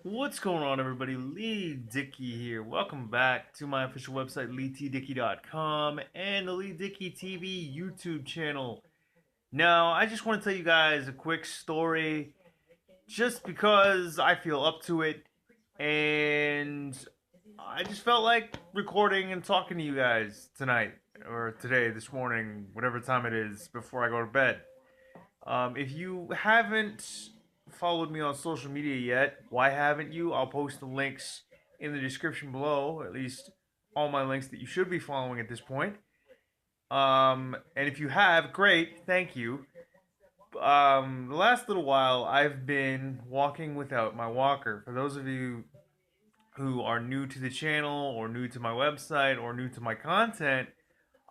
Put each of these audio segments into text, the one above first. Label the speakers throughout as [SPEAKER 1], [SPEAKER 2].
[SPEAKER 1] What's going on, everybody? Leigh Dickey here. Welcome back to my official website, leightdickey.com, and the Leigh Dickey TV YouTube channel. Now, I just want to tell you guys a quick story just because I feel up to it, and I just felt like recording and talking to you guys tonight, or today, this morning, whatever time it is, before I go to bed. If you haven't followed me on social media yet, why haven't you? I'll post the links in the description below, at least all my links that you should be following at this point. And if you have, great, thank you. The last little while, I've been walking without my walker. For those of you who are new to the channel, or new to my website, or new to my content,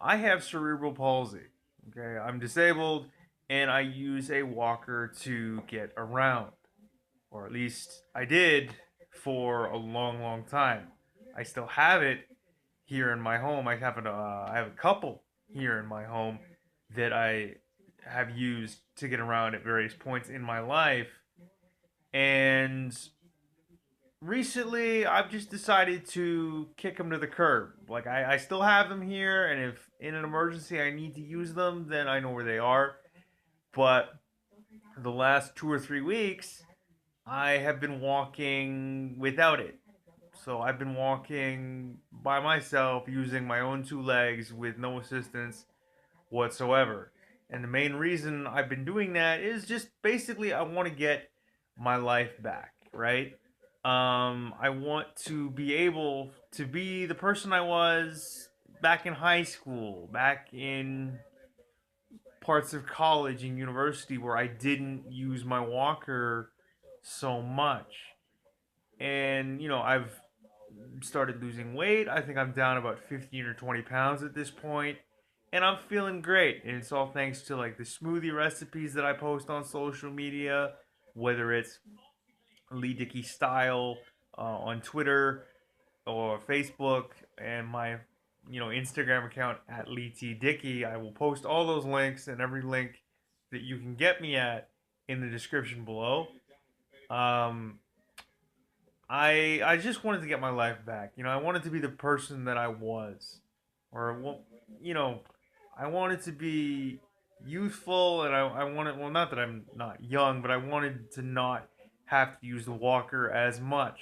[SPEAKER 1] I have cerebral palsy. Okay, I'm disabled and I use a walker to get around. Or at least I did for a long, long time. I still have it here in my home. I have a couple here in my home that I have used to get around at various points in my life. And recently I've just decided to kick them to the curb. Like I still have them here, and if in an emergency I need to use them, then I know where they are. But the last 2 or 3 weeks, I have been walking without it. So I've been walking by myself using my own two legs with no assistance whatsoever. And the main reason I've been doing that is just basically I want to get my life back, right? I want to be able to be the person I was back in high school, back in parts of college and university where I didn't use my walker so much. And, I've started losing weight. I think I'm down about 15 or 20 pounds at this point, and I'm feeling great. And it's all thanks to like the smoothie recipes that I post on social media, whether it's Leigh Dickey Style on Twitter or Facebook, and my Instagram account at Leigh T Dickey. I will post all those links and every link that you can get me at in the description below. Um, I just wanted to get my life back. I wanted to be the person that I was, or well, you know, I wanted to be youthful, and I wanted, well, not that I'm not young, but I wanted to not have to use the walker as much.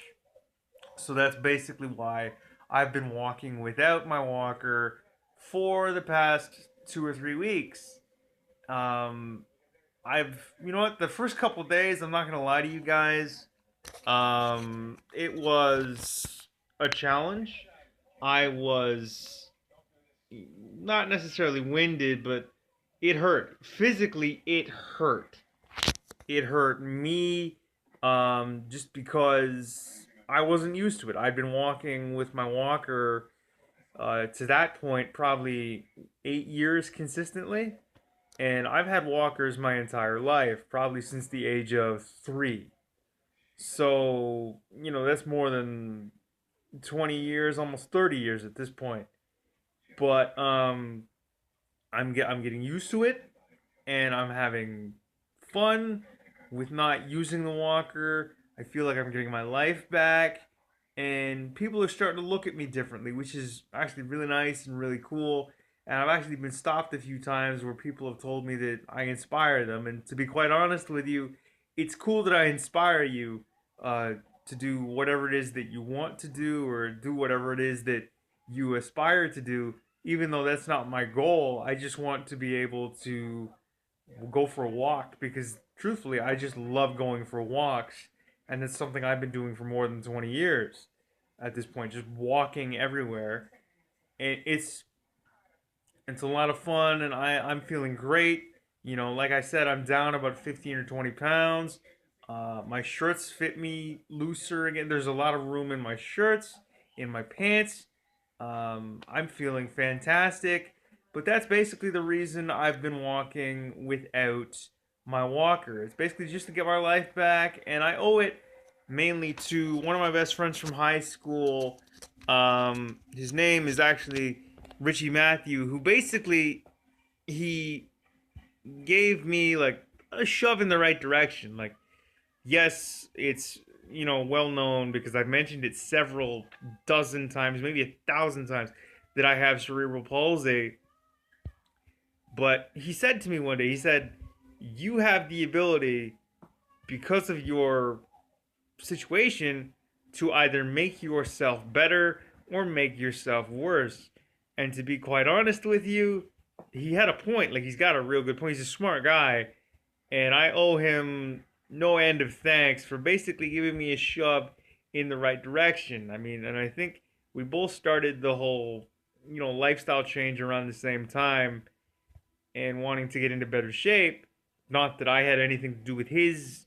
[SPEAKER 1] So that's basically why I've been walking without my walker for the past 2 or 3 weeks. Um, you know what, the first couple days, I'm not gonna lie to you guys, it was a challenge. I was not necessarily winded, but it hurt. Physically, it hurt. It hurt me just because I wasn't used to it. I'd been walking with my walker to that point probably 8 years consistently. And I've had walkers my entire life, probably since the age of 3. So, that's more than 20 years, almost 30 years at this point. But I'm getting used to it, and I'm having fun with not using the walker. I feel like I'm getting my life back, and people are starting to look at me differently, which is actually really nice and really cool. And I've actually been stopped a few times where people have told me that I inspire them. And to be quite honest with you, it's cool that I inspire you uh, to do whatever it is that you want to do, or do whatever it is that you aspire to do. Even though that's not my goal, I just want to be able to go for a walk, because truthfully, I just love going for walks, and it's something I've been doing for more than 20 years at this point, just walking everywhere. And it's a lot of fun, and I'm feeling great. Like I said, I'm down about 15 or 20 pounds. My shirts fit me looser again. There's a lot of room in my shirts, in my pants. I'm feeling fantastic. But that's basically the reason I've been walking without my walker. It's basically just to get my life back, and I owe it mainly to one of my best friends from high school. His name is actually Richie Matthew, who basically he gave me like a shove in the right direction. Like, yes, it's well known because I've mentioned it several dozen times, maybe 1,000 times, that I have cerebral palsy. But he said to me one day, he said, "You have the ability, because of your situation, to either make yourself better or make yourself worse." And to be quite honest with you, he had a point. Like, he's got a real good point. He's a smart guy, and I owe him no end of thanks for basically giving me a shove in the right direction. I mean, and I think we both started the whole, lifestyle change around the same time and wanting to get into better shape. Not that I had anything to do with his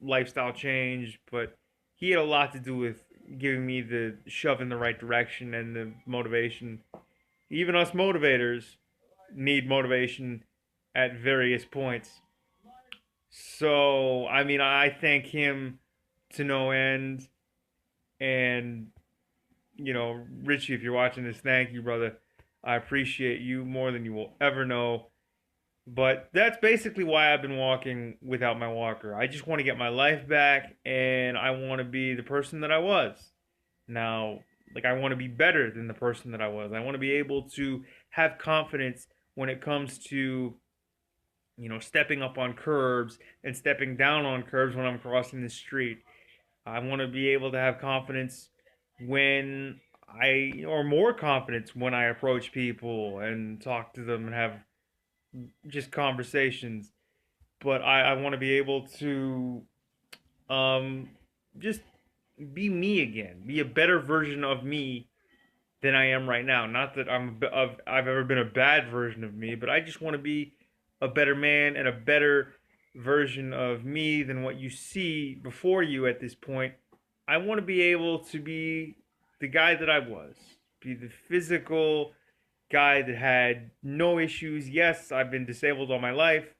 [SPEAKER 1] lifestyle change, but he had a lot to do with giving me the shove in the right direction and the motivation. Even us motivators need motivation at various points. So, I mean, I thank him to no end. And, Richie, if you're watching this, thank you, brother. I appreciate you more than you will ever know. But that's basically why I've been walking without my walker. I just want to get my life back and I want to be the person that I was. Now, like, I want to be better than the person that I was. I want to be able to have confidence when it comes to, stepping up on curbs and stepping down on curbs when I'm crossing the street. I want to be able to have confidence or more confidence when I approach people and talk to them and have just conversations. But I want to be able to um, just be me again, be a better version of me than I am right now. Not that I've ever been a bad version of me, but I just want to be a better man and a better version of me than what you see before you at this point. I want to be able to be the guy that I was, be the physical guy that had no issues. Yes, I've been disabled all my life,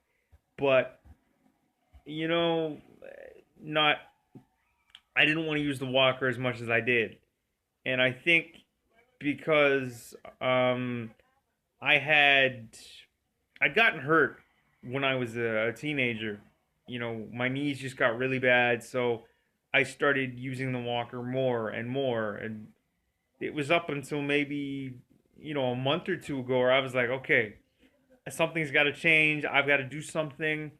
[SPEAKER 1] but you know, not I didn't want to use the walker as much as I did. And I think because I had I'd gotten hurt when I was a teenager. My knees just got really bad, so I started using the walker more and more. And it was up until maybe, a month or two ago where I was like, okay, something's got to change. I've got to do something.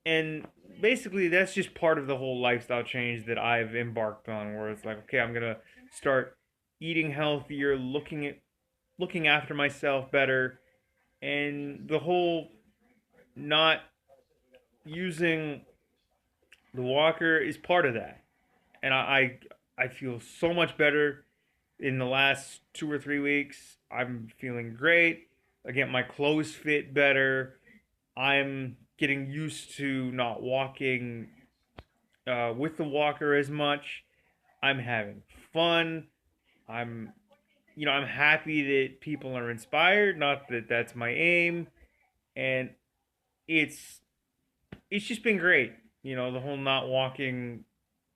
[SPEAKER 1] And basically, that's just part of the whole lifestyle change that I've embarked on, where it's like, okay, I'm gonna start eating healthier, looking after myself better, and the whole not using the walker is part of that. And I feel so much better in the last 2 or 3 weeks. I'm feeling great. I get my clothes fit better. I'm getting used to not walking with the walker as much. I'm having fun. I'm I'm happy that people are inspired. Not that that's my aim, and it's it's just been great. The whole not walking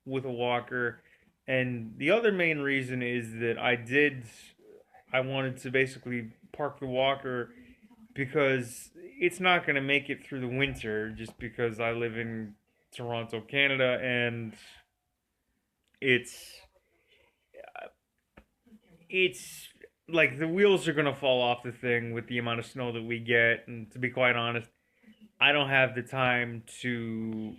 [SPEAKER 1] with a walker, and the other main reason is that I wanted to basically park the walker because it's not going to make it through the winter just because I live in Toronto, Canada, and it's it's like the wheels are going to fall off the thing with the amount of snow that we get. And to be quite honest, I don't have the time to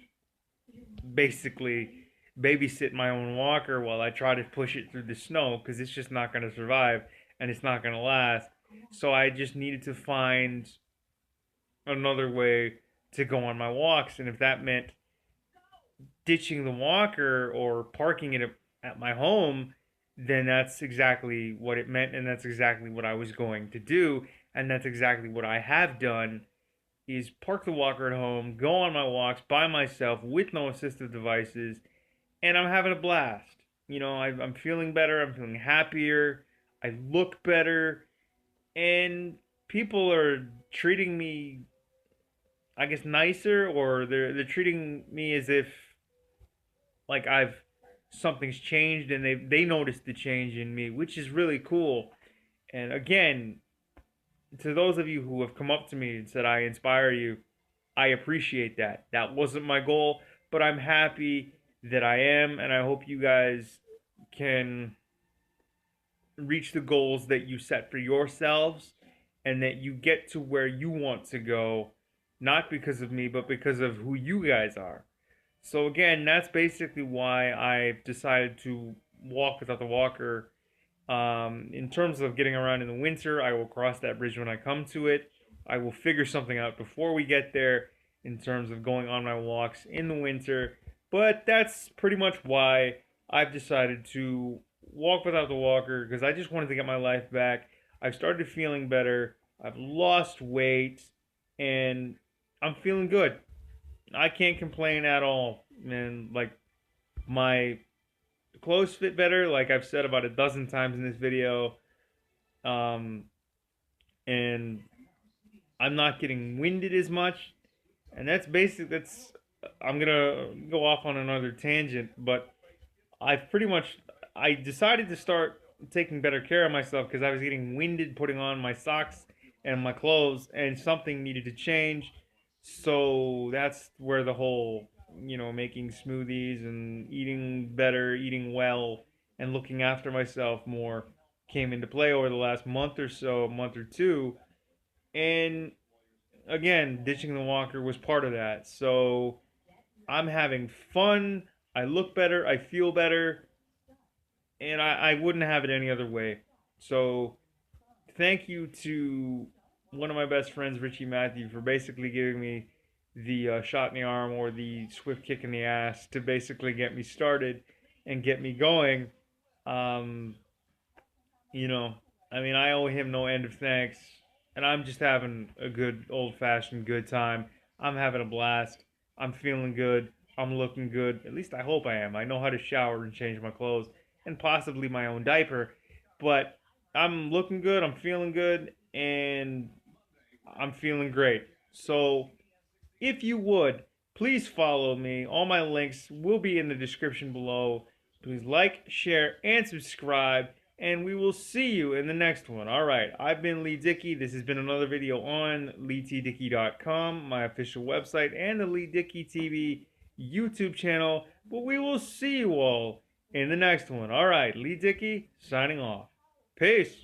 [SPEAKER 1] basically babysit my own walker while I try to push it through the snow because it's just not going to survive and it's not going to last. So I just needed to find another way to go on my walks. And if that meant ditching the walker or parking it at my home, then that's exactly what it meant, and that's exactly what I was going to do, and that's exactly what I have done. Is park the walker at home, go on my walks by myself with no assistive devices, and I'm having a blast. I'm feeling better. I'm feeling happier. I look better, and people are treating me, I guess, nicer, or they're treating me as if like I've something's changed and they noticed the change in me, which is really cool. And again, to those of you who have come up to me and said I inspire you, I appreciate that. That wasn't my goal, but I'm happy that I am, and I hope you guys can reach the goals that you set for yourselves and that you get to where you want to go, not because of me, but because of who you guys are. So again, that's basically why I decided to walk without the walker. In terms of getting around in the winter, I will cross that bridge when I come to it. I will figure something out before we get there in terms of going on my walks in the winter. But that's pretty much why I've decided to walk without the walker, because I just wanted to get my life back. I've started feeling better. I've lost weight and I'm feeling good. I can't complain at all. And like, my clothes fit better, like I've said about a dozen times in this video. Um, and I'm not getting winded as much. And that's basic. I'm gonna go off on another tangent, but I decided to start taking better care of myself because I was getting winded putting on my socks and my clothes, and something needed to change. So that's where the whole, making smoothies and eating better, eating well, and looking after myself more came into play over the last month or so, month or two. And again, ditching the walker was part of that. So I'm having fun. I look better. I feel better. And I wouldn't have it any other way. So thank you to one of my best friends, Richie Matthew, for basically giving me the shot in the arm or the swift kick in the ass to basically get me started and get me going. Um, you know, I mean, I owe him no end of thanks, and I'm just having a good old fashioned good time. I'm having a blast. I'm feeling good. I'm looking good. At least I hope I am. I know how to shower and change my clothes and possibly my own diaper, but I'm looking good. I'm feeling good, and I'm feeling great. So if you would, please follow me. All my links will be in the description below. Please like, share, and subscribe, and we will see you in the next one. All right, I've been Leigh Dickey. This has been another video on LeighTDickey.com, my official website, and the Leigh Dickey TV YouTube channel. But we will see you all in the next one. All right, Leigh Dickey signing off. Peace.